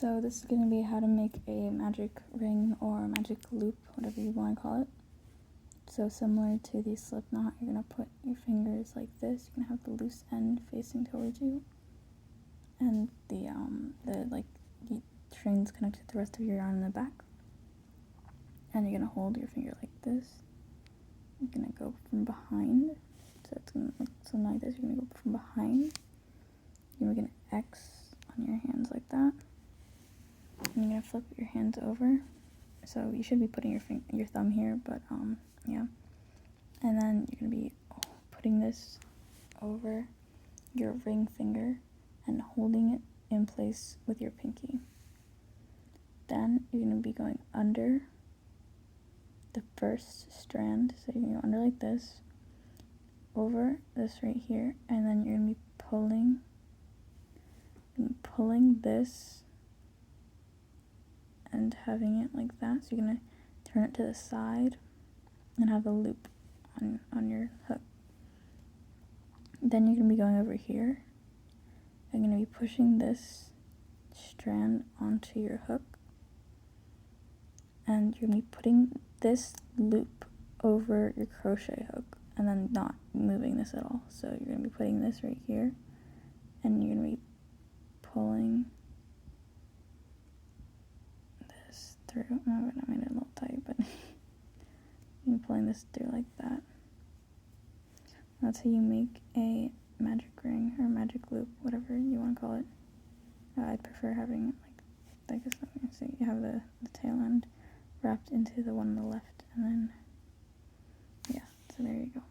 So this is going to be how to make a magic ring or magic loop, whatever you want to call it. So similar to the slip knot, you're going to put your fingers like this. You're going to have the loose end facing towards you, and the strings connected to the rest of your yarn in the back. And you're going to hold your finger like this. You're going to go from behind. So it's going to look something like this. You're going to go from behind. You're going to make an X on your hands like that. And you're going to flip your hands over. So you should be putting your thumb here, but yeah. And then you're going to be putting this over your ring finger and holding it in place with your pinky. Then you're going to be going under the first strand. So you're going to go under like this, over this right here, and then you're going to be pulling this and having it like that. So you're going to turn it to the side and have a loop on your hook. Then you're going to be going over here. You're going to be pushing this strand onto your hook, and you're going to be putting this loop over your crochet hook and then not moving this at all. So you're going to be putting this right here, and you're going to be pulling this through. Oh, I made it a little tight, but you're pulling this through like that. That's how you make a magic ring or magic loop, whatever you want to call it. I prefer having it like this. So you have the tail end wrapped into the one on the left, and then yeah, so there you go.